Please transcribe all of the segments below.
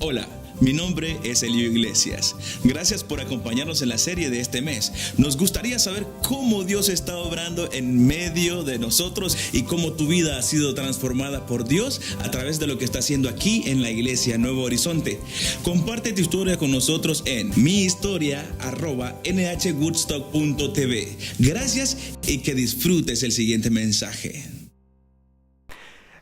Hola, mi nombre es Elio Iglesias. Gracias por acompañarnos en la serie de este mes. Nos gustaría saber cómo Dios está obrando en medio de nosotros y cómo tu vida ha sido transformada por Dios a través de lo que está haciendo aquí en la Iglesia Nuevo Horizonte. Comparte tu historia con nosotros en mihistoria@nhwoodstock.tv. Gracias y que disfrutes el siguiente mensaje.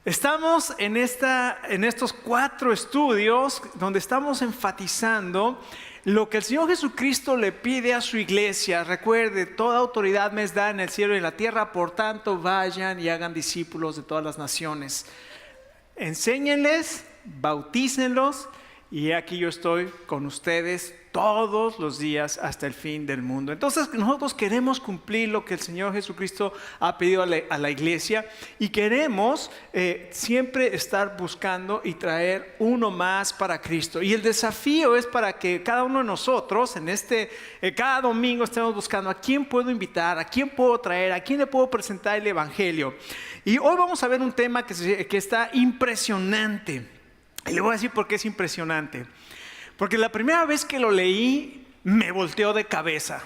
Estamos en estos 4 estudios donde estamos enfatizando lo que el Señor Jesucristo le pide a su iglesia. Recuerde, toda autoridad me es dada en el cielo y en la tierra, por tanto vayan y hagan discípulos de todas las naciones. Enséñenles, bautícenlos, y aquí yo estoy con ustedes todos los días hasta el fin del mundo. Entonces nosotros queremos cumplir lo que el Señor Jesucristo ha pedido a la iglesia, y queremos siempre estar buscando y traer uno más para Cristo. Y el desafío es para que cada uno de nosotros cada domingo estemos buscando a quién puedo invitar, a quién puedo traer, a quién le puedo presentar el evangelio. Y hoy vamos a ver un tema que está impresionante. Y le voy a decir por qué es impresionante. Porque la primera vez que lo leí, me volteó de cabeza.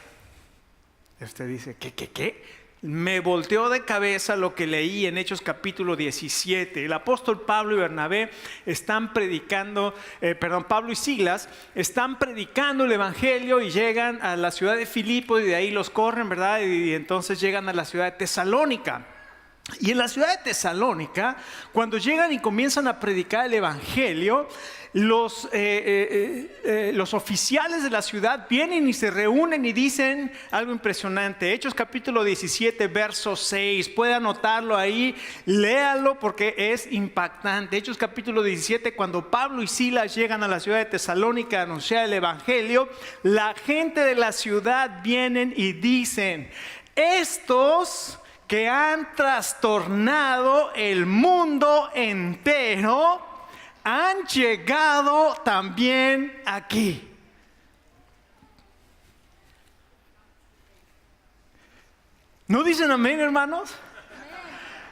Usted dice, ¿qué? Me volteó de cabeza lo que leí en Hechos capítulo 17. El apóstol Pablo y Bernabé están predicando, Pablo y Silas están predicando el evangelio y llegan a la ciudad de Filipo, y de ahí los corren, ¿verdad? Y entonces llegan a la ciudad de Tesalónica. Y en la ciudad de Tesalónica, cuando llegan y comienzan a predicar el evangelio, los oficiales de la ciudad vienen y se reúnen y dicen algo impresionante. Hechos capítulo 17, verso 6. Puede anotarlo ahí, léalo porque es impactante. Hechos capítulo 17, cuando Pablo y Silas llegan a la ciudad de Tesalónica a anunciar el evangelio, la gente de la ciudad vienen y dicen: estos que han trastornado el mundo entero han llegado también aquí. ¿No dicen amén, hermanos?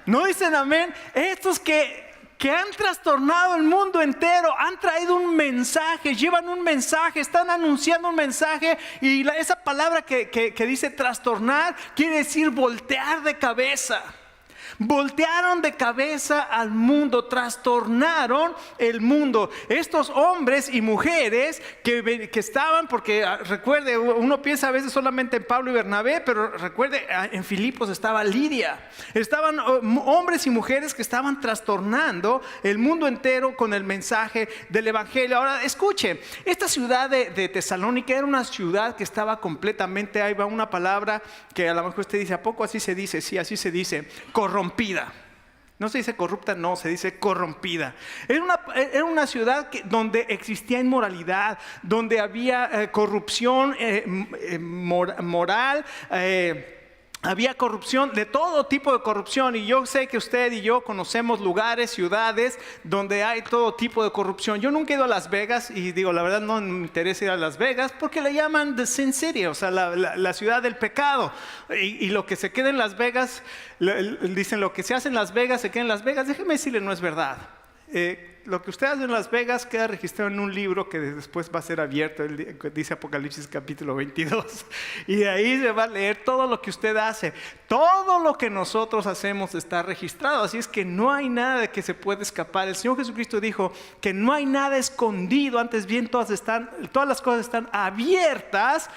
¿No dicen amén? Estos que han trastornado el mundo entero, han traído un mensaje, llevan un mensaje, están anunciando un mensaje. Y esa palabra que dice trastornar quiere decir voltear de cabeza. Voltearon de cabeza al mundo, trastornaron el mundo. Estos hombres y mujeres que estaban, porque recuerde, uno piensa a veces solamente en Pablo y Bernabé, pero recuerde, en Filipos estaba Lidia. Estaban hombres y mujeres que estaban trastornando el mundo entero con el mensaje del evangelio. Ahora escuche, esta ciudad de Tesalónica era una ciudad que estaba completamente, ahí va una palabra que a lo mejor usted dice, ¿a poco así se dice? Sí, así se dice, corrompida. No se dice corrupta, no, se dice corrompida. Era una ciudad donde existía inmoralidad, donde había corrupción moral, había corrupción, de todo tipo de corrupción. Y yo sé que usted y yo conocemos lugares, ciudades donde hay todo tipo de corrupción. Yo nunca he ido a Las Vegas, y digo, la verdad no me interesa ir a Las Vegas, porque le llaman The Sin City, o sea, la ciudad del pecado. Y lo que se queda en Las Vegas, dicen lo que se hace en Las Vegas se queda en Las Vegas. Déjeme decirle, no es verdad. Lo que usted hace en Las Vegas queda registrado en un libro que después va a ser abierto, dice Apocalipsis capítulo 22, y de ahí se va a leer todo lo que usted hace. Todo lo que nosotros hacemos está registrado, así es que no hay nada de que se pueda escapar. El Señor Jesucristo dijo que no hay nada escondido, antes bien todas las cosas están abiertas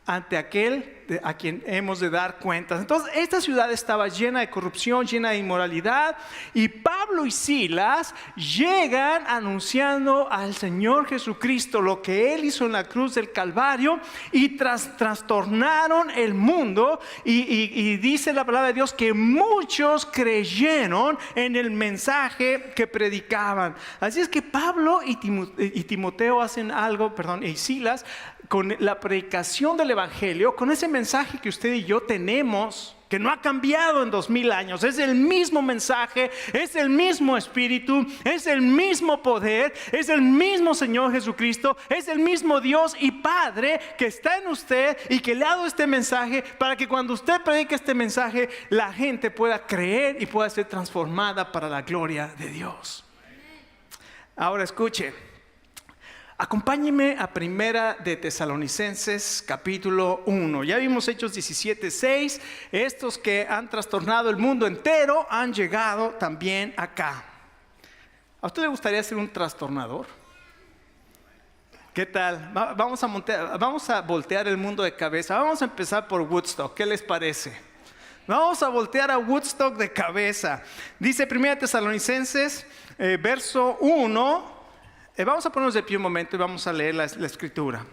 ante aquel a quien hemos de dar cuentas. Entonces esta ciudad estaba llena de corrupción, llena de inmoralidad, y Pablo y Silas llegan anunciando al Señor Jesucristo, lo que Él hizo en la cruz del Calvario, y trastornaron el mundo. Y dice la palabra de Dios que muchos creyeron en el mensaje que predicaban. Así es que Pablo y Timoteo hacen algo, y Silas, con la predicación del evangelio, con ese mensaje que usted y yo tenemos, que no ha cambiado en 2000 años. Es el mismo mensaje, es el mismo espíritu, es el mismo poder, es el mismo Señor Jesucristo, es el mismo Dios y Padre que está en usted y que le ha dado este mensaje para que cuando usted predique este mensaje, la gente pueda creer y pueda ser transformada para la gloria de Dios. Ahora escuche, Acompáñenme a Primera de Tesalonicenses, capítulo 1. Ya vimos Hechos 17:6. Estos que han trastornado el mundo entero han llegado también acá. ¿A usted le gustaría ser un trastornador? ¿Qué tal? Vamos a voltear el mundo de cabeza. Vamos a empezar por Woodstock. ¿Qué les parece? Vamos a voltear a Woodstock de cabeza. Dice Primera Tesalonicenses, verso 1. Vamos a ponernos de pie un momento y vamos a leer la escritura.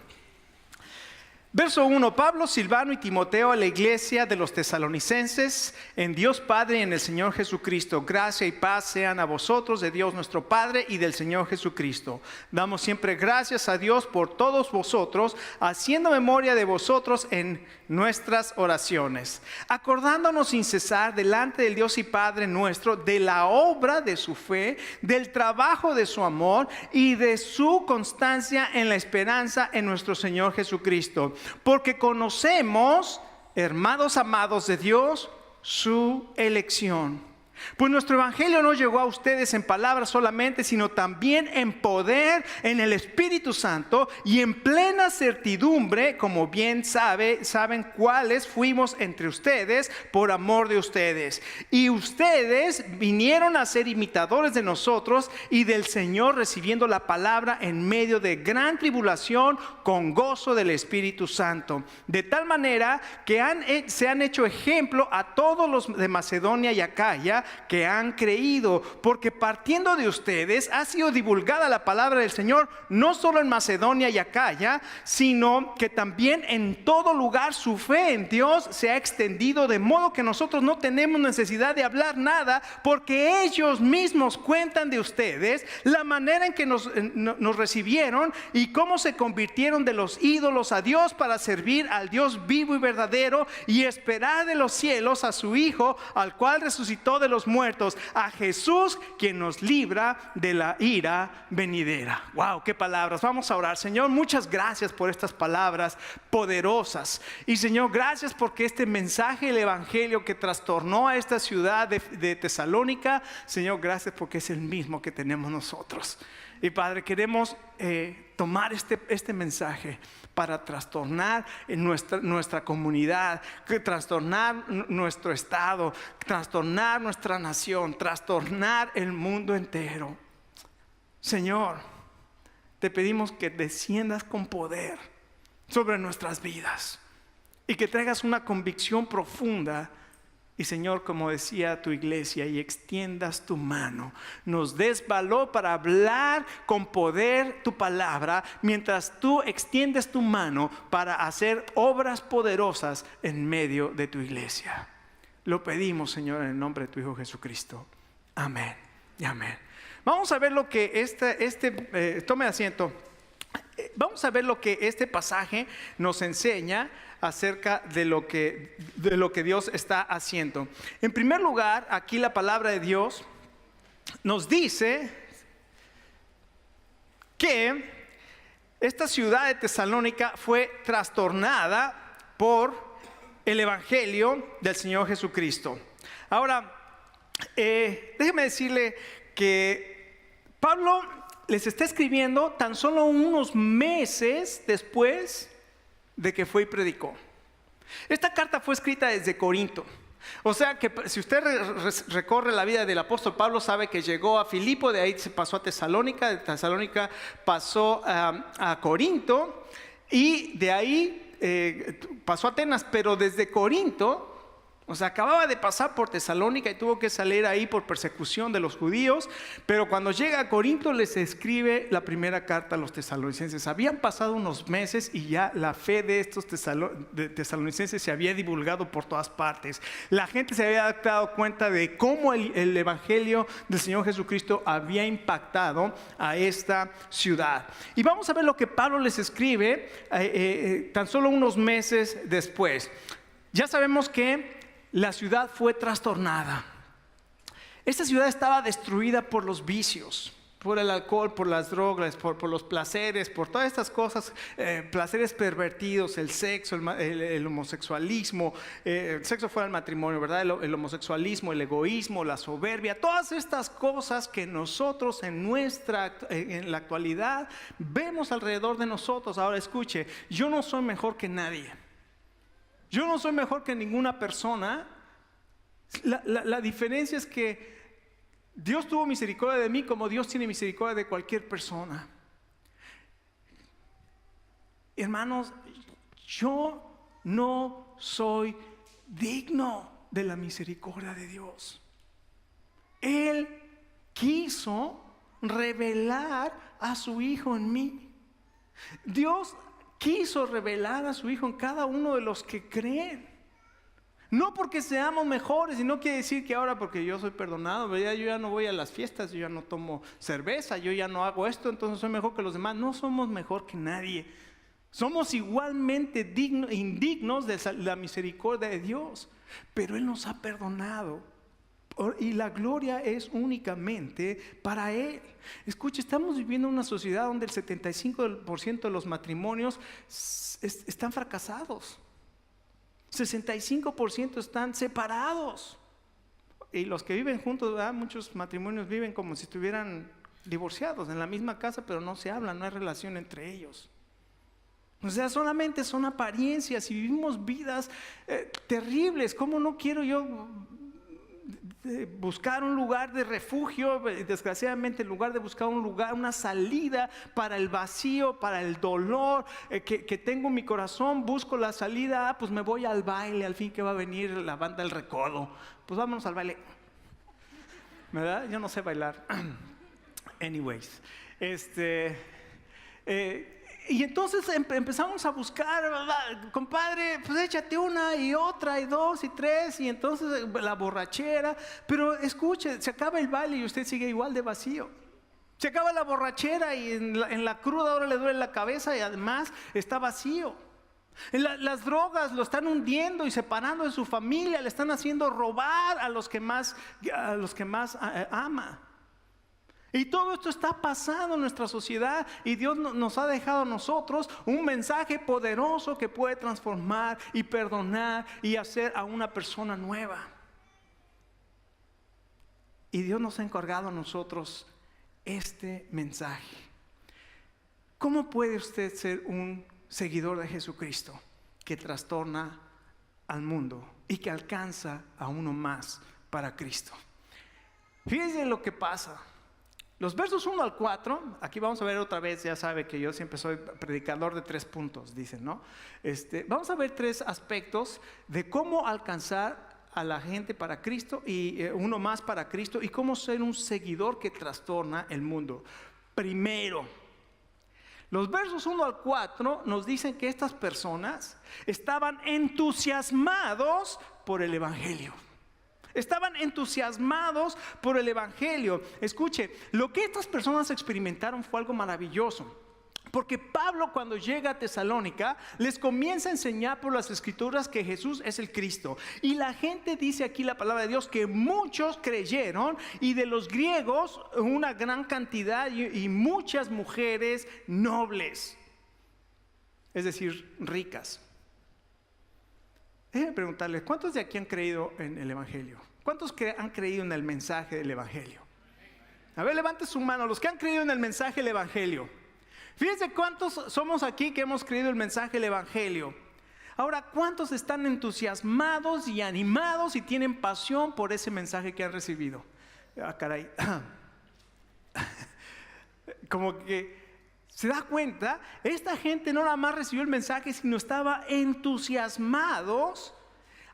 Verso 1, Pablo, Silvano y Timoteo a la iglesia de los tesalonicenses, en Dios Padre y en el Señor Jesucristo. Gracia y paz sean a vosotros de Dios nuestro Padre y del Señor Jesucristo. Damos siempre gracias a Dios por todos vosotros, haciendo memoria de vosotros en nuestras oraciones, acordándonos sin cesar delante del Dios y Padre nuestro de la obra de su fe, del trabajo de su amor y de su constancia en la esperanza en nuestro Señor Jesucristo. Porque conocemos, hermanos amados de Dios, su elección. Pues nuestro evangelio no llegó a ustedes en palabras solamente, sino también en poder, en el Espíritu Santo y en plena certidumbre, como bien saben cuáles fuimos entre ustedes por amor de ustedes. Y ustedes vinieron a ser imitadores de nosotros y del Señor, recibiendo la palabra en medio de gran tribulación con gozo del Espíritu Santo. De tal manera que se han hecho ejemplo a todos los de Macedonia y Acaya, que han creído, porque partiendo de ustedes ha sido divulgada la palabra del Señor, no solo en Macedonia y Acaya, sino que también en todo lugar su fe en Dios se ha extendido, de modo que nosotros no tenemos necesidad de hablar nada, porque ellos mismos cuentan de ustedes la manera en que nos recibieron y cómo se convirtieron de los ídolos a Dios para servir al Dios vivo y verdadero y esperar de los cielos a su Hijo, al cual resucitó de los muertos, a Jesús, quien nos libra de la ira venidera. Wow, qué palabras. Vamos a orar. Señor, muchas gracias por estas palabras poderosas. Y Señor, gracias porque este mensaje, el evangelio que trastornó a esta ciudad de Tesalónica, Señor, gracias porque es el mismo que tenemos nosotros. Y Padre, queremos tomar este mensaje para trastornar en nuestra comunidad, trastornar nuestro estado, trastornar nuestra nación, trastornar el mundo entero. Señor, te pedimos que desciendas con poder sobre nuestras vidas y que traigas una convicción profunda. Y Señor, como decía tu iglesia, y extiendas tu mano, nos des valor para hablar con poder tu palabra, mientras tú extiendes tu mano para hacer obras poderosas en medio de tu iglesia. Lo pedimos, Señor, en el nombre de tu Hijo Jesucristo. Amén y amén. Vamos a ver lo que tome asiento. Vamos a ver lo que este pasaje nos enseña acerca de lo que Dios está haciendo. En primer lugar, aquí la palabra de Dios nos dice que esta ciudad de Tesalónica fue trastornada por el evangelio del Señor Jesucristo. Ahora, déjeme decirle que Pablo les está escribiendo tan solo unos meses después de que fue y predicó. Esta carta fue escrita desde Corinto. O sea que si usted recorre la vida del apóstol Pablo, sabe que llegó a Filipo, de ahí se pasó a Tesalónica, de Tesalónica pasó a Corinto y de ahí pasó a Atenas, pero desde Corinto, o sea, acababa de pasar por Tesalónica y tuvo que salir ahí por persecución de los judíos, pero cuando llega a Corinto les escribe la primera carta a los tesalonicenses. Habían pasado unos meses y ya la fe de estos tesalonicenses se había divulgado por todas partes. La gente se había dado cuenta de cómo el evangelio del Señor Jesucristo había impactado a esta ciudad. Y vamos a ver lo que Pablo les escribe tan solo unos meses después. Ya sabemos que la ciudad fue trastornada. Esta ciudad estaba destruida por los vicios. por el alcohol, por las drogas, por los placeres, por todas estas cosas, placeres pervertidos, el sexo, el homosexualismo, el sexo fuera del matrimonio, ¿verdad? El homosexualismo, el egoísmo, la soberbia, todas estas cosas que nosotros en la actualidad vemos alrededor de nosotros. Ahora escuche, yo no soy mejor que nadie. Yo no soy mejor que ninguna persona. La diferencia es que Dios tuvo misericordia de mí como Dios tiene misericordia de cualquier persona. Hermanos, yo no soy digno de la misericordia de Dios. Él quiso revelar a su Hijo en mí. Dios quiso revelar a su Hijo en cada uno de los que creen. No porque seamos mejores, y no quiere decir que ahora porque yo soy perdonado, yo ya no voy a las fiestas, yo ya no tomo cerveza, yo ya no hago esto, entonces soy mejor que los demás. No somos mejor que nadie. Somos igualmente indignos de la misericordia de Dios, pero Él nos ha perdonado. Y la gloria es únicamente para Él. Escuche, estamos viviendo en una sociedad donde el 75% de los matrimonios están fracasados. 65% están separados. Y los que viven juntos, ¿verdad? Muchos matrimonios viven como si estuvieran divorciados en la misma casa, pero no se hablan, no hay relación entre ellos. O sea, solamente son apariencias y vivimos vidas terribles. ¿Cómo no quiero yo buscar un lugar de refugio? Desgraciadamente, en lugar de buscar un lugar, una salida para el vacío, para el dolor que tengo en mi corazón, busco la salida. Pues me voy al baile, al fin que va a venir la banda El Recodo, pues vámonos al baile, ¿verdad? Yo no sé bailar. Anyways, y entonces empezamos a buscar, ¿verdad? Compadre, pues échate una y otra y dos y tres, y entonces la borrachera. Pero escuche, se acaba el baile y usted sigue igual de vacío. Se acaba la borrachera y en la cruda ahora le duele la cabeza y además está vacío. Las drogas lo están hundiendo y separando de su familia, le están haciendo robar a los que más ama. Y todo esto está pasando en nuestra sociedad, y Dios nos ha dejado a nosotros un mensaje poderoso que puede transformar y perdonar y hacer a una persona nueva. Y Dios nos ha encargado a nosotros este mensaje. ¿Cómo puede usted ser un seguidor de Jesucristo que trastorna al mundo y que alcanza a uno más para Cristo? Fíjense lo que pasa. Los versos 1 al 4, aquí vamos a ver otra vez, ya sabe que yo siempre soy predicador de 3 puntos, dicen, ¿no? Vamos a ver 3 aspectos de cómo alcanzar a la gente para Cristo y uno más para Cristo, y cómo ser un seguidor que trastorna el mundo. Primero, los versos 1 al 4 nos dicen que estas personas estaban entusiasmados por el Evangelio. Estaban entusiasmados por el Evangelio. Escuche, lo que estas personas experimentaron fue algo maravilloso. Porque Pablo, cuando llega a Tesalónica, les comienza a enseñar por las Escrituras que Jesús es el Cristo. Y la gente dice aquí la palabra de Dios que muchos creyeron, y de los griegos una gran cantidad y muchas mujeres nobles, es decir, ricas. Déjenme preguntarles, ¿cuántos de aquí han creído en el Evangelio? ¿Cuántos han creído en el mensaje del Evangelio? A ver, levante su mano, los que han creído en el mensaje del Evangelio. Fíjense cuántos somos aquí que hemos creído el mensaje del Evangelio. Ahora, ¿cuántos están entusiasmados y animados y tienen pasión por ese mensaje que han recibido? Ah, caray. Como que se da cuenta, esta gente no nada más recibió el mensaje, sino estaba entusiasmados,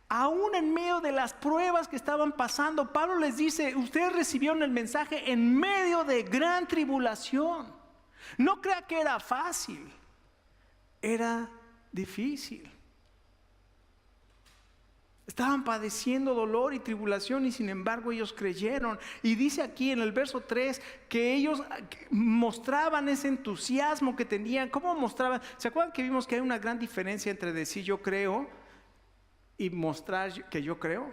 aún en medio de las pruebas que estaban pasando. Pablo les dice, ustedes recibieron el mensaje en medio de gran tribulación. No crea que era fácil, era difícil. Estaban padeciendo dolor y tribulación, y sin embargo ellos creyeron. Y dice aquí en el verso 3 que ellos mostraban ese entusiasmo que tenían. ¿Cómo mostraban? ¿Se acuerdan que vimos que hay una gran diferencia entre decir yo creo y mostrar que yo creo?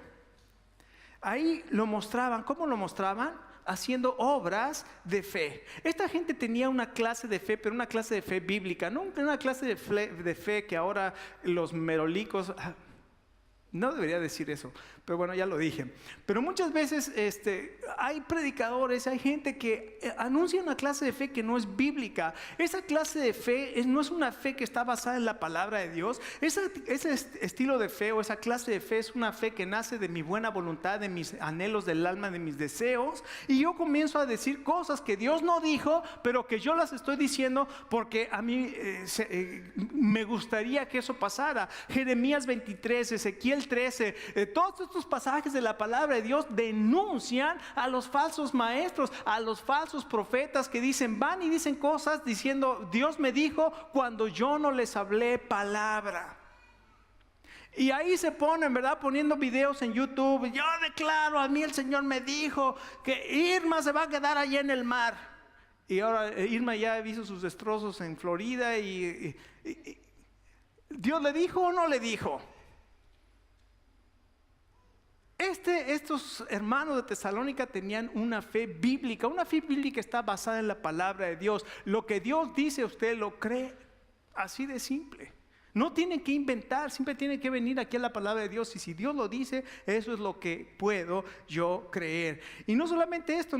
Ahí lo mostraban. ¿Cómo lo mostraban? haciendo obras de fe. Esta gente tenía una clase de fe, pero una clase de fe bíblica, no una clase de fe que ahora los merolicos... No debería decir eso, pero bueno, ya lo dije. Pero muchas veces hay predicadores, hay gente que anuncia una clase de fe que no es bíblica. Esa clase de fe no es una fe que está basada en la palabra de Dios. Ese estilo de fe o esa clase de fe es una fe que nace de mi buena voluntad, de mis anhelos del alma, de mis deseos. Y yo comienzo a decir cosas que Dios no dijo, pero que yo las estoy diciendo porque a mí me gustaría que eso pasara. Jeremías 23, Ezequiel 13, todos estos pasajes de la palabra de Dios denuncian a los falsos maestros, a los falsos profetas que van y dicen cosas diciendo Dios me dijo cuando yo no les hablé palabra. Y ahí se ponen, ¿verdad? Poniendo videos en YouTube. Yo declaro, a mí el Señor me dijo que Irma se va a quedar allá en el mar. Y ahora Irma ya ha visto sus destrozos en Florida y ¿Dios le dijo o no le dijo? Estos hermanos de Tesalónica tenían una fe bíblica. Una fe bíblica está basada en la palabra de Dios. Lo que Dios dice, usted lo cree. Así de simple. No tienen que inventar, siempre tienen que venir aquí a la palabra de Dios. Y si Dios lo dice, eso es lo que puedo yo creer. Y no solamente esto,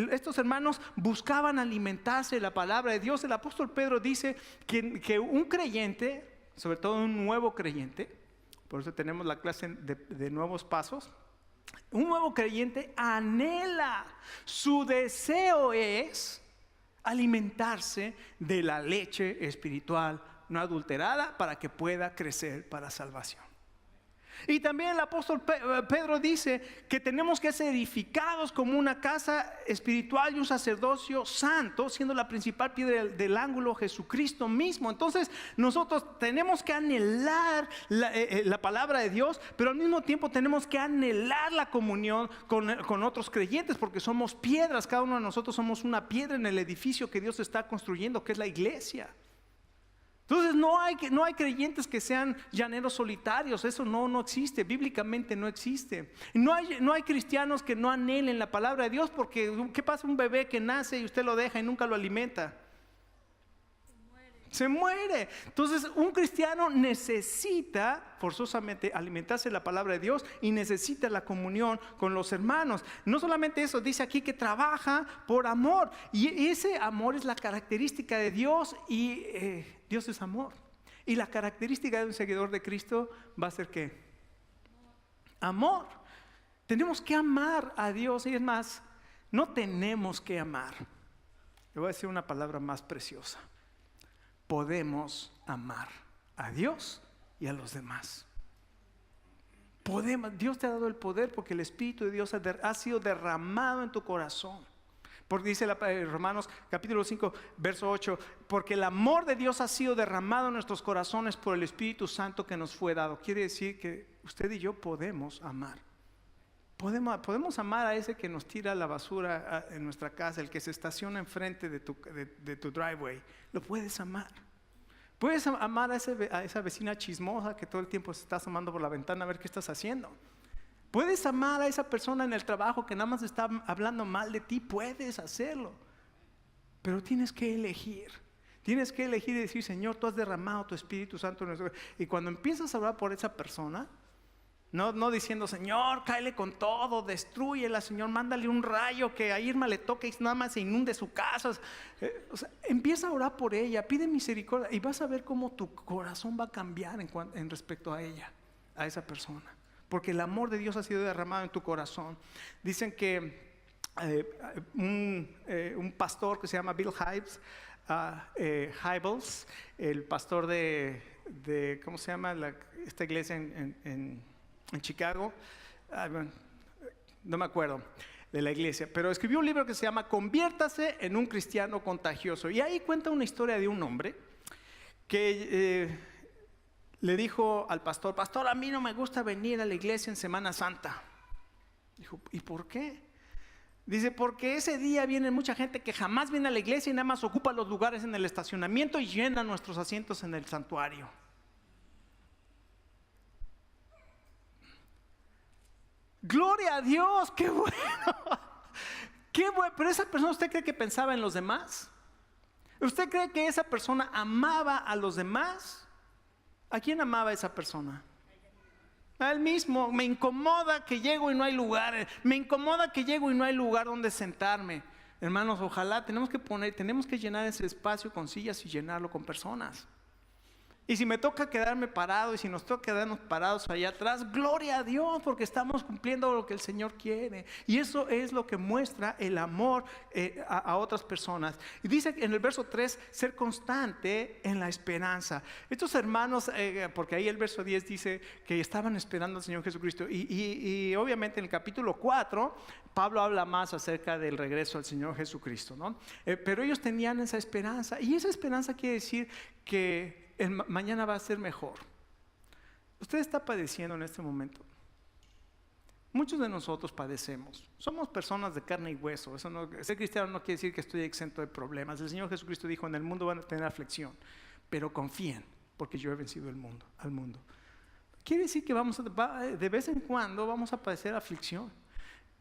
estos hermanos buscaban alimentarse de la palabra de Dios. El apóstol Pedro dice que un creyente, sobre todo un nuevo creyente, por eso tenemos la clase de nuevos pasos. Un nuevo creyente anhela, su deseo es alimentarse de la leche espiritual no adulterada para que pueda crecer para salvación. Y también el apóstol Pedro dice que tenemos que ser edificados como una casa espiritual y un sacerdocio santo, siendo la principal piedra del ángulo Jesucristo mismo. Entonces nosotros tenemos que anhelar la palabra de Dios, pero al mismo tiempo tenemos que anhelar la comunión con otros creyentes, porque somos piedras. Cada uno de nosotros somos una piedra en el edificio que Dios está construyendo, que es la iglesia. Entonces no hay creyentes que sean llaneros solitarios. Eso no existe, bíblicamente no existe. No hay cristianos que no anhelen la palabra de Dios, porque ¿qué pasa un bebé que nace y usted lo deja y nunca lo alimenta? Se muere. Entonces un cristiano necesita forzosamente alimentarse de la palabra de Dios y necesita la comunión con los hermanos. No solamente eso, dice aquí que trabaja por amor, y ese amor es la característica de Dios, y Dios es amor. Y la característica de un seguidor de Cristo va a ser ¿qué? Amor. Tenemos que amar a Dios. Y es más, no tenemos que amar. Le voy a decir una palabra más preciosa. Podemos amar a Dios y a los demás. Dios te ha dado el poder porque el Espíritu de Dios ha sido derramado en tu corazón. Porque dice Romanos capítulo 5 verso 8, porque el amor de Dios ha sido derramado en nuestros corazones por el Espíritu Santo que nos fue dado. Quiere decir que usted y yo podemos amar. Podemos amar a ese que nos tira la basura en nuestra casa, el que se estaciona enfrente de tu driveway. Lo puedes amar. Puedes amar a esa vecina chismosa que todo el tiempo se está asomando por la ventana a ver qué estás haciendo. Puedes amar a esa persona en el trabajo que nada más está hablando mal de ti. Puedes hacerlo. Pero tienes que elegir. Tienes que elegir y decir, Señor, tú has derramado tu Espíritu Santo en nuestro... Y cuando empiezas a orar por esa persona... No diciendo, Señor, cáele con todo, destrúyela, Señor, mándale un rayo que a Irma le toque y nada más se inunde su casa. Empieza a orar por ella, pide misericordia y vas a ver cómo tu corazón va a cambiar en respecto a ella, a esa persona. Porque el amor de Dios ha sido derramado en tu corazón. Dicen que un pastor que se llama Bill Hybels, el pastor de ¿cómo se llama esta iglesia en Chicago? Bueno, no me acuerdo de la iglesia, pero escribió un libro que se llama Conviértase en un cristiano contagioso. Y ahí cuenta una historia de un hombre que le dijo al pastor, a mí no me gusta venir a la iglesia en Semana Santa. Dijo, ¿y por qué? Dice, porque ese día viene mucha gente que jamás viene a la iglesia y nada más ocupa los lugares en el estacionamiento y llena nuestros asientos en el santuario. Gloria a Dios, qué bueno. Qué bueno, pero esa persona, ¿usted cree que pensaba en los demás? ¿Usted cree que esa persona amaba a los demás? ¿A quién amaba esa persona? A él mismo. Me incomoda que llego y no hay lugar. Me incomoda que llego y no hay lugar donde sentarme. Hermanos, ojalá tenemos que llenar ese espacio con sillas y llenarlo con personas. Y si me toca quedarme parado, y si nos toca quedarnos parados allá atrás, gloria a Dios, porque estamos cumpliendo lo que el Señor quiere. Y eso es lo que muestra el amor a otras personas. Y dice en el verso 3, ser constante en la esperanza. Estos hermanos, porque ahí el verso 10 dice que estaban esperando al Señor Jesucristo. Y obviamente en el capítulo 4, Pablo habla más acerca del regreso al Señor Jesucristo, ¿no? Pero ellos tenían esa esperanza. Y esa esperanza quiere decir que mañana va a ser mejor. Usted está padeciendo en este momento. Muchos de nosotros padecemos. Somos personas de carne y hueso. Ser cristiano no quiere decir que estoy exento de problemas. El Señor Jesucristo dijo: en el mundo van a tener aflicción, pero confíen, porque yo he vencido al mundo. Quiere decir que de vez en cuando vamos a padecer aflicción.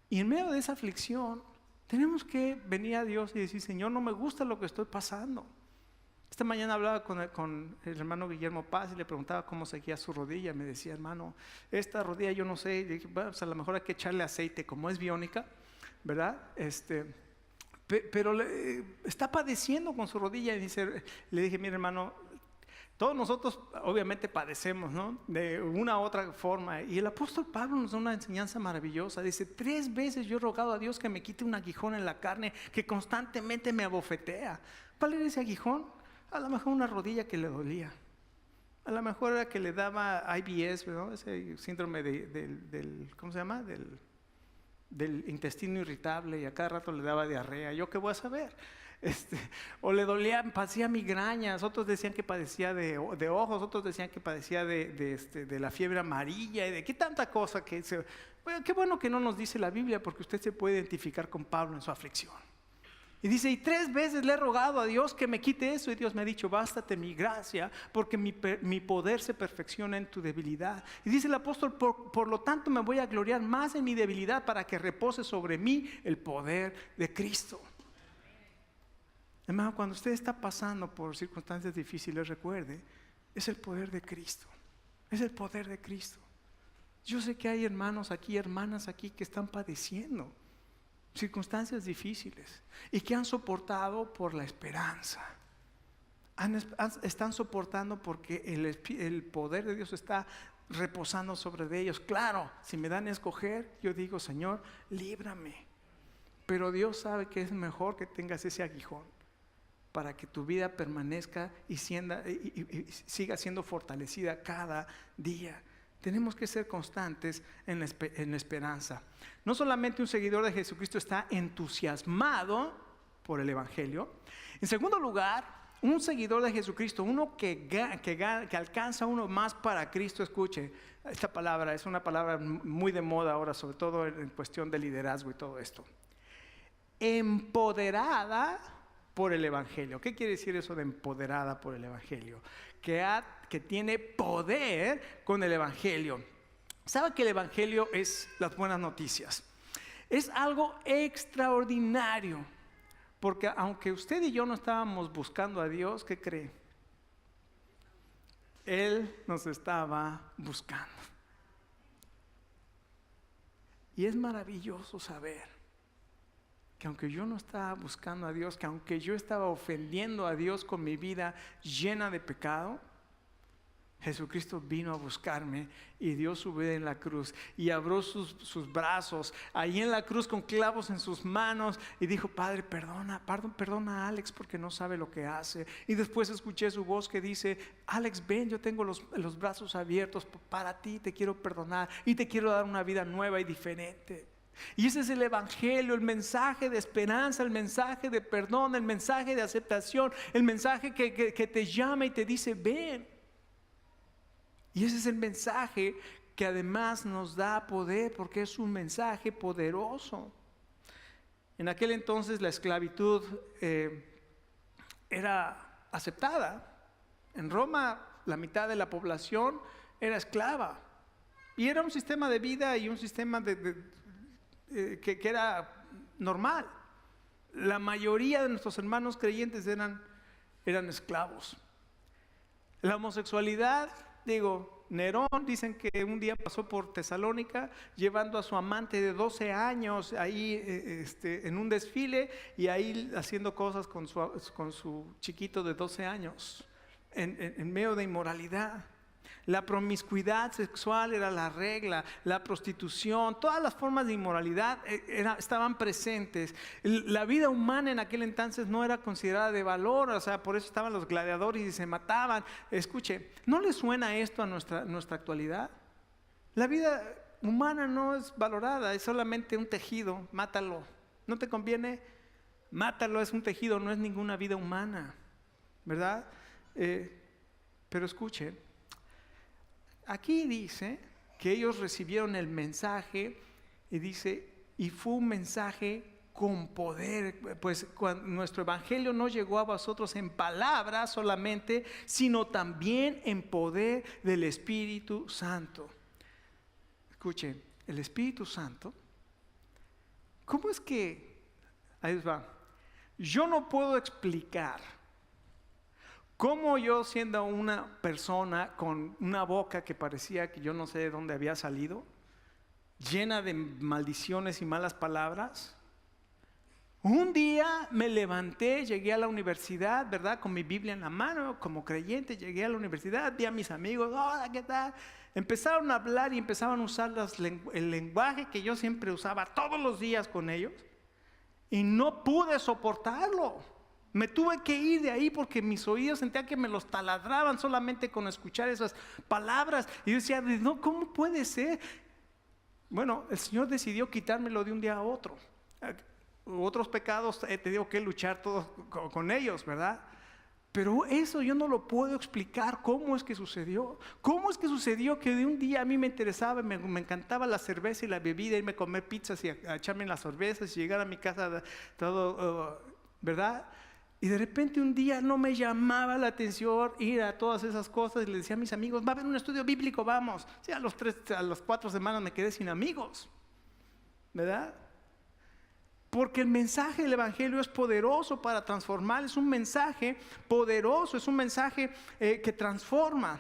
Y en medio de esa aflicción tenemos que venir a Dios y decir: Señor, no me gusta lo que estoy pasando. Esta mañana hablaba con el hermano Guillermo Paz y le preguntaba cómo seguía su rodilla. Me decía: hermano, esta rodilla yo no sé. Y le dije: bueno, pues a lo mejor hay que echarle aceite, como es biónica, ¿verdad? Pero está padeciendo con su rodilla. Y le dije: mire, hermano, todos nosotros obviamente padecemos, ¿no? De una u otra forma. Y el apóstol Pablo nos da una enseñanza maravillosa. Dice: 3 veces yo he rogado a Dios que me quite un aguijón en la carne que constantemente me abofetea. ¿Cuál era ese aguijón? A lo mejor una rodilla que le dolía. A lo mejor era que le daba IBS, ¿no? Ese síndrome del ¿cómo se llama? Del intestino irritable, y a cada rato le daba diarrea. ¿Yo qué voy a saber? O le padecía migrañas. Otros decían que padecía de ojos. Otros decían que padecía de la fiebre amarilla y de qué tanta cosa que bueno, qué bueno que no nos dice la Biblia, porque usted se puede identificar con Pablo en su aflicción. Y dice: y 3 veces le he rogado a Dios que me quite eso, y Dios me ha dicho: bástate mi gracia, porque mi poder se perfecciona en tu debilidad. Y dice el apóstol: por lo tanto me voy a gloriar más en mi debilidad, para que repose sobre mí el poder de Cristo. Hermano, cuando usted está pasando por circunstancias difíciles, recuerde, es el poder de Cristo. Es el poder de Cristo. Yo sé que hay hermanos aquí, hermanas aquí, que están padeciendo circunstancias difíciles y que han soportado por la esperanza. Están soportando porque el poder de Dios está reposando sobre ellos. Claro, si me dan a escoger, yo digo: Señor, líbrame. Pero Dios sabe que es mejor que tengas ese aguijón, para que tu vida permanezca y siga siendo fortalecida cada día. Tenemos que ser constantes en la esperanza. No solamente un seguidor de Jesucristo está entusiasmado por el Evangelio. En segundo lugar, un seguidor de Jesucristo, uno que alcanza uno más para Cristo. Escuche, esta palabra es una palabra muy de moda ahora, sobre todo en cuestión de liderazgo y todo esto. Empoderada por el Evangelio. ¿Qué quiere decir eso de empoderada por el Evangelio? Que tiene poder con el Evangelio. ¿Sabe que el Evangelio es las buenas noticias? Es algo extraordinario, porque aunque usted y yo no estábamos buscando a Dios, ¿qué cree? Él nos estaba buscando. Y es maravilloso saber que aunque yo no estaba buscando a Dios, que aunque yo estaba ofendiendo a Dios con mi vida llena de pecado, Jesucristo vino a buscarme y dio su vida en la cruz y abrió sus brazos ahí en la cruz con clavos en sus manos y dijo: Padre, perdona a Alex porque no sabe lo que hace. Y después escuché su voz que dice: Alex, ven, yo tengo los brazos abiertos para ti, te quiero perdonar y te quiero dar una vida nueva y diferente. Y ese es el Evangelio, el mensaje de esperanza, el mensaje de perdón, el mensaje de aceptación, el mensaje que te llama y te dice: ven. Y ese es el mensaje que además nos da poder, porque es un mensaje poderoso. En aquel entonces la esclavitud era aceptada. En Roma la mitad de la población era esclava. Y era un sistema de vida y un sistema que era normal. la mayoría de nuestros hermanos creyentes eran esclavos. La homosexualidad, Nerón, dicen que un día pasó por Tesalónica llevando a su amante de 12 años ahí en un desfile y ahí haciendo cosas con su chiquito de 12 años en medio de inmoralidad. La promiscuidad sexual era la regla, la prostitución, todas las formas de inmoralidad estaban presentes. La vida humana en aquel entonces no era considerada de valor, o sea, por eso estaban los gladiadores y se mataban. Escuche, ¿no le suena esto a nuestra actualidad? La vida humana no es valorada, es solamente un tejido, mátalo. ¿No te conviene? Mátalo, es un tejido, no es ninguna vida humana, ¿verdad? Pero escuchen. Aquí dice que ellos recibieron el mensaje y dice, y fue un mensaje con poder, pues nuestro evangelio no llegó a vosotros en palabras solamente, sino también en poder del Espíritu Santo. Escuchen, el Espíritu Santo, ¿cómo es que? Ahí va. Yo no puedo explicar cómo yo, siendo una persona con una boca que parecía que yo no sé de dónde había salido, llena de maldiciones y malas palabras, un día me levanté, llegué a la universidad, ¿verdad? Con mi Biblia en la mano, como creyente, llegué a la universidad, vi a mis amigos, hola, ¿qué tal? Empezaron a hablar y empezaban a usar el lenguaje que yo siempre usaba todos los días con ellos, y no pude soportarlo. Me tuve que ir de ahí porque mis oídos sentía que me los taladraban solamente con escuchar esas palabras. Y yo decía, no, ¿cómo puede ser? Bueno, el Señor decidió quitármelo de un día a otro. Otros pecados he tenido que luchar todos con ellos, ¿verdad? Pero eso yo no lo puedo explicar. ¿Cómo es que sucedió? ¿Cómo es que sucedió que de un día a mí me interesaba, me encantaba la cerveza y la bebida, irme a comer pizzas y a echarme las cervezas y llegar a mi casa todo, ¿verdad? Y de repente un día no me llamaba la atención ir a todas esas cosas y le decía a mis amigos, va a haber un estudio bíblico, vamos. Sí, a las 4 semanas me quedé sin amigos, ¿verdad? Porque el mensaje del Evangelio es poderoso para transformar, es un mensaje poderoso, es un mensaje que transforma.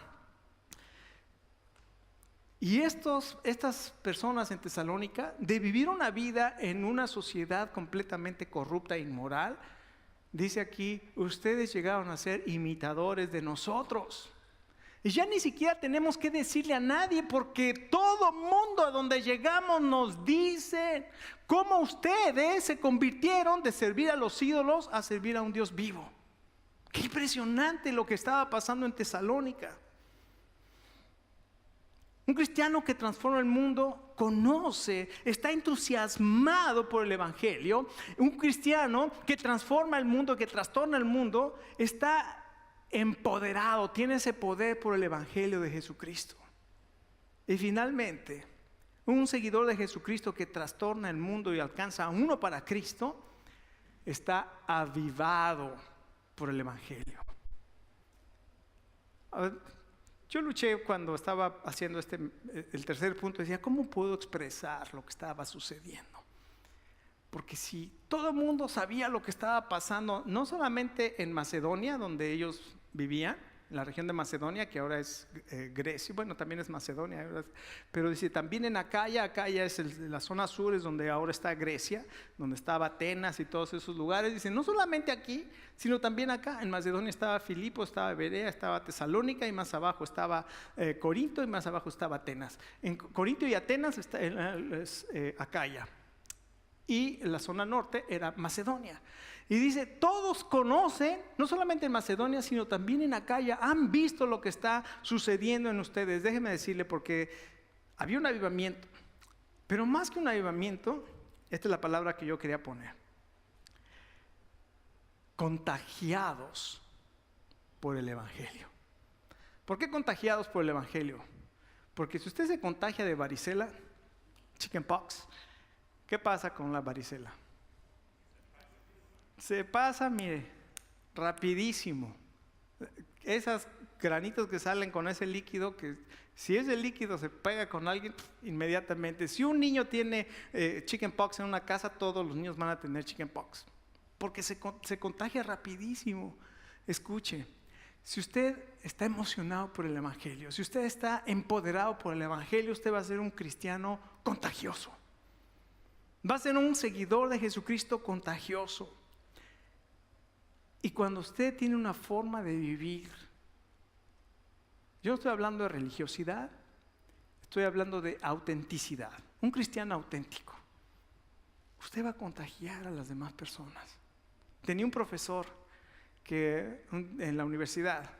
Y estas personas en Tesalónica, de vivir una vida en una sociedad completamente corrupta e inmoral, dice aquí, ustedes llegaron a ser imitadores de nosotros. Y ya ni siquiera tenemos que decirle a nadie, porque todo mundo a donde llegamos nos dice cómo ustedes se convirtieron de servir a los ídolos a servir a un Dios vivo. Qué impresionante lo que estaba pasando en Tesalónica. Un cristiano que transforma el mundo conoce, está entusiasmado por el Evangelio. Un cristiano que transforma el mundo, que trastorna el mundo, está empoderado, tiene ese poder por el Evangelio de Jesucristo. Y finalmente, un seguidor de Jesucristo que trastorna el mundo y alcanza a uno para Cristo, está avivado por el Evangelio. A ver, yo luché cuando estaba haciendo el tercer punto, decía, ¿cómo puedo expresar lo que estaba sucediendo? Porque si todo el mundo sabía lo que estaba pasando, no solamente en Macedonia, donde ellos vivían, en la región de Macedonia, que ahora es Grecia, bueno, también es Macedonia, ¿verdad? Pero dice, también en Acaya es la zona sur, es donde ahora está Grecia, donde estaba Atenas y todos esos lugares. Dice, no solamente aquí, sino también acá. En Macedonia estaba Filipo, estaba Berea, estaba Tesalónica, y más abajo estaba Corinto, y más abajo estaba Atenas. En Corinto y Atenas está Acaya. Y la zona norte era Macedonia. Y dice, todos conocen, no solamente en Macedonia, sino también en Acaya, han visto lo que está sucediendo en ustedes. Déjenme decirle, porque había un avivamiento. Pero más que un avivamiento, esta es la palabra que yo quería poner. Contagiados por el Evangelio. ¿Por qué contagiados por el Evangelio? Porque si usted se contagia de varicela, chickenpox, ¿qué pasa con la varicela? Se pasa, mire, rapidísimo. Esos granitos que salen con ese líquido, que si ese líquido se pega con alguien, inmediatamente. Si un niño tiene chickenpox en una casa, todos los niños van a tener chickenpox. porque se contagia rapidísimo. Escuche, si usted está emocionado por el Evangelio, si usted está empoderado por el Evangelio, usted va a ser un cristiano contagioso. Va a ser un seguidor de Jesucristo contagioso. Y cuando usted tiene una forma de vivir, yo no estoy hablando de religiosidad, estoy hablando de autenticidad. Un cristiano auténtico, usted va a contagiar a las demás personas. Tenía un profesor que en la universidad,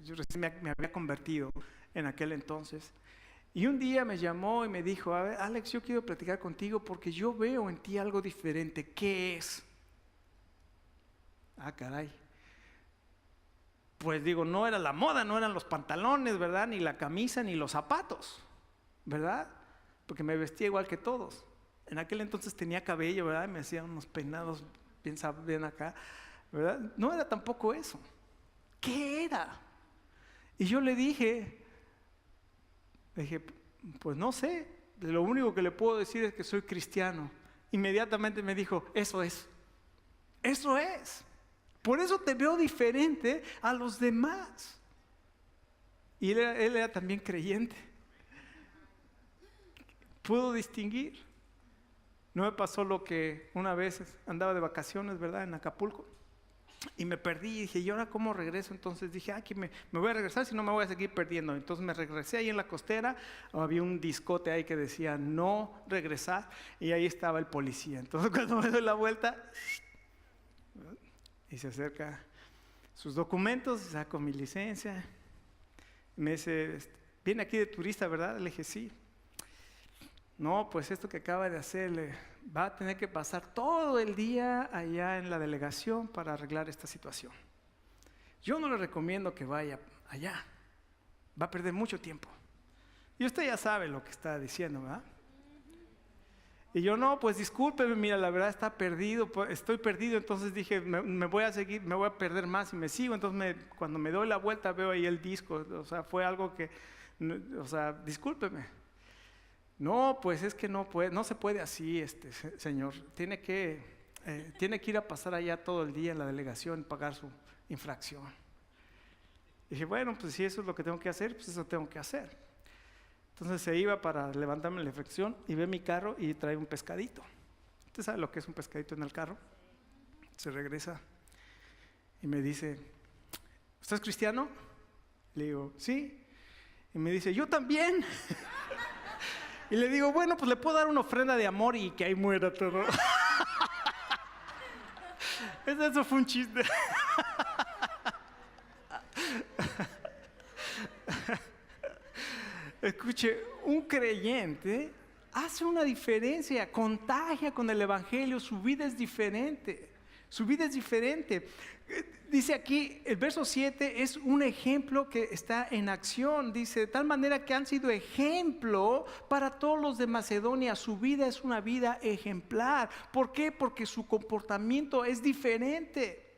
yo recién me había convertido en aquel entonces, y un día me llamó y me dijo: a ver, Alex, yo quiero platicar contigo porque yo veo en ti algo diferente. ¿Qué es? Ah, caray. Pues digo, no era la moda, no eran los pantalones, ¿verdad? Ni la camisa, ni los zapatos, ¿verdad? Porque me vestía igual que todos. En aquel entonces tenía cabello, ¿verdad? Me hacía unos peinados bien acá, ¿verdad? No era tampoco eso. ¿Qué era? Y yo le dije, pues no sé, lo único que le puedo decir es que soy cristiano. Inmediatamente me dijo: eso es. Por eso te veo diferente a los demás. Y él era también creyente. Pudo distinguir. No me pasó lo que una vez andaba de vacaciones, ¿verdad? En Acapulco. Y me perdí y dije: ¿y ahora cómo regreso? Entonces dije: aquí me voy a regresar, si no me voy a seguir perdiendo. Entonces me regresé ahí en la costera. Había un discote ahí que decía no regresar, y ahí estaba el policía. Entonces cuando me doy la vuelta y se acerca sus documentos, saco mi licencia, me dice: ¿viene aquí de turista, verdad? Le dije: sí. No, pues esto que acaba de hacer, va a tener que pasar todo el día allá en la delegación para arreglar esta situación. Yo no le recomiendo que vaya allá, va a perder mucho tiempo. Y usted ya sabe lo que está diciendo, ¿verdad? Y yo: no, pues discúlpeme, mira, la verdad está perdido, estoy perdido. Entonces dije: me voy a seguir, me voy a perder más y me sigo. Entonces cuando me doy la vuelta veo ahí el disco, o sea, fue algo que, o sea, discúlpeme. No, pues es que no se puede así, señor. Tiene que ir a pasar allá todo el día en la delegación y pagar su infracción. Y dije: bueno, pues si eso es lo que tengo que hacer, pues eso tengo que hacer. Entonces se iba para levantarme la infracción y ve mi carro y trae un pescadito. ¿Usted sabe lo que es un pescadito en el carro? Se regresa y me dice: ¿usted es cristiano? Le digo: sí. Y me dice: yo también. Y le digo: bueno, pues le puedo dar una ofrenda de amor y que ahí muera todo. Eso fue un chiste. Escuche, un creyente hace una diferencia, contagia con el Evangelio, su vida es diferente. Su vida es diferente. Dice aquí, el verso 7 es un ejemplo que está en acción. Dice: de tal manera que han sido ejemplo para todos los de Macedonia. Su vida es una vida ejemplar. ¿Por qué? Porque su comportamiento es diferente.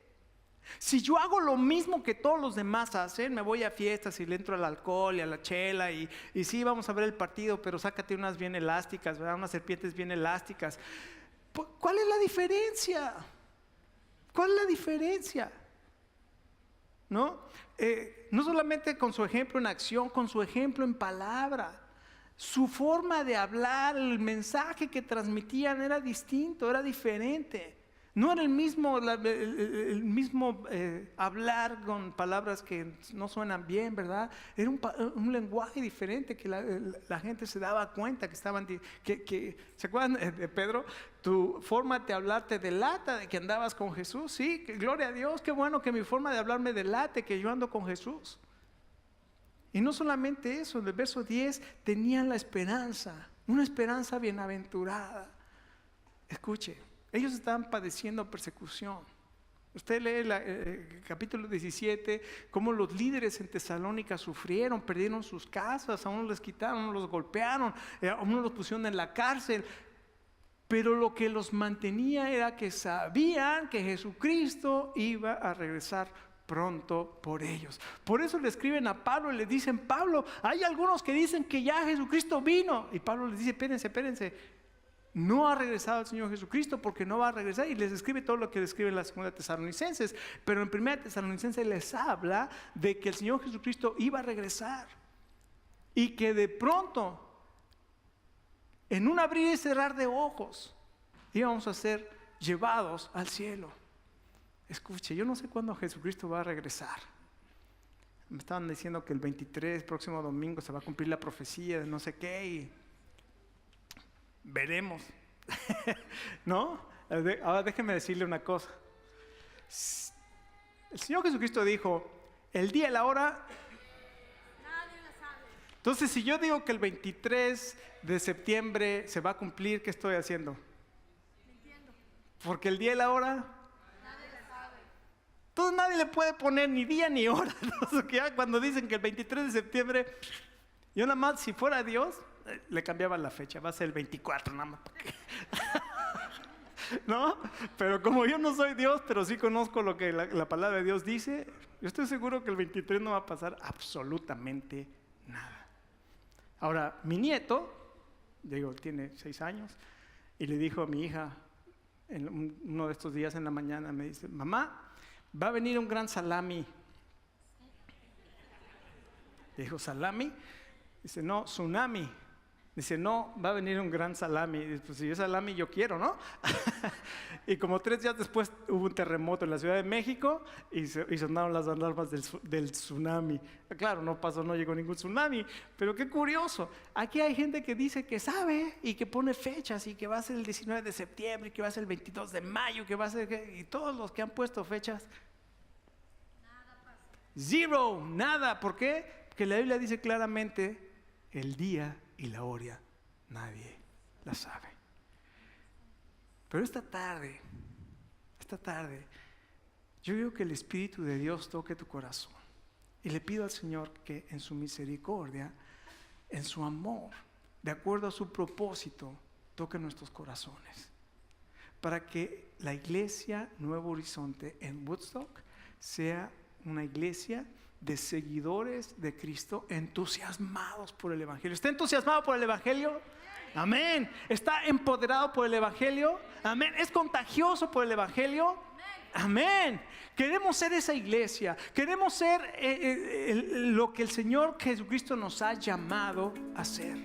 Si yo hago lo mismo que todos los demás hacen, me voy a fiestas y le entro al alcohol y a la chela y sí, vamos a ver el partido, pero sácate unas bien elásticas, ¿verdad? Unas serpientes bien elásticas. ¿Cuál es la diferencia? ¿Cuál es la diferencia? ¿No? No solamente con su ejemplo en acción, con su ejemplo en palabra. Su forma de hablar, el mensaje que transmitían era distinto, era diferente. No era el mismo hablar con palabras que no suenan bien, ¿verdad? Era un lenguaje diferente que la gente se daba cuenta que estaban... ¿Se acuerdan de Pedro? Tu forma de hablar te delata de que andabas con Jesús. Sí, gloria a Dios, qué bueno que mi forma de hablar me delate que yo ando con Jesús. Y no solamente eso, en el verso 10 tenían la esperanza, una esperanza bienaventurada. Escuche. Ellos estaban padeciendo persecución. Usted lee el capítulo 17, cómo los líderes en Tesalónica sufrieron, perdieron sus casas, a unos les quitaron, a unos los golpearon, a unos los pusieron en la cárcel. Pero lo que los mantenía era que sabían que Jesucristo iba a regresar pronto por ellos. Por eso le escriben a Pablo y le dicen: Pablo, hay algunos que dicen que ya Jesucristo vino. Y Pablo les dice: espérense. No ha regresado el Señor Jesucristo porque no va a regresar, y les escribe todo lo que le escribe en la segunda Tesalonicenses. Pero en primera Tesalonicenses les habla de que el Señor Jesucristo iba a regresar y que de pronto, en un abrir y cerrar de ojos, íbamos a ser llevados al cielo. Escuche, yo no sé cuándo Jesucristo va a regresar. Me estaban diciendo que el 23, próximo domingo, se va a cumplir la profecía de no sé qué, y veremos. ¿No? Ahora déjeme decirle una cosa. El Señor Jesucristo dijo: el día y la hora nadie la sabe. Entonces, si yo digo que el 23 de septiembre se va a cumplir, ¿qué estoy haciendo? Mintiendo. Porque el día y la hora nadie la sabe. Entonces nadie le puede poner ni día ni hora. ¿No? Que ya cuando dicen que el 23 de septiembre, yo nada más, si fuera Dios, le cambiaba la fecha, va a ser el 24 nada más. ¿No? Pero como yo no soy Dios, pero sí conozco lo que la palabra de Dios dice, yo estoy seguro que el 23 no va a pasar absolutamente nada. Ahora, mi nieto, tiene 6 años, y le dijo a mi hija, en uno de estos días en la mañana, me dice: mamá, va a venir un gran salami. Le dijo: ¿salami? Dice: no, tsunami. Dice: no, va a venir un gran salami. Dice: pues si es salami yo quiero, ¿no? Y como 3 días después hubo un terremoto en la Ciudad de México y sonaron las alarmas del tsunami. Claro, no llegó ningún tsunami, pero qué curioso. Aquí hay gente que dice que sabe y que pone fechas, y que va a ser el 19 de septiembre, que va a ser el 22 de mayo, que va a ser... Y todos los que han puesto fechas, nada pasa. Zero, nada. ¿Por qué? Porque la Biblia dice claramente: el día y la hora nadie la sabe. Pero esta tarde, yo quiero que el Espíritu de Dios toque tu corazón, y le pido al Señor que en su misericordia, en su amor, de acuerdo a su propósito, toque nuestros corazones, para que la iglesia Nuevo Horizonte en Woodstock sea una iglesia de seguidores de Cristo, entusiasmados por el Evangelio. ¿Está entusiasmado por el Evangelio? Amén. ¿Está empoderado por el Evangelio? Amén. ¿Es contagioso por el Evangelio? Amén. Queremos ser esa iglesia. Queremos ser lo que el Señor Jesucristo nos ha llamado a ser.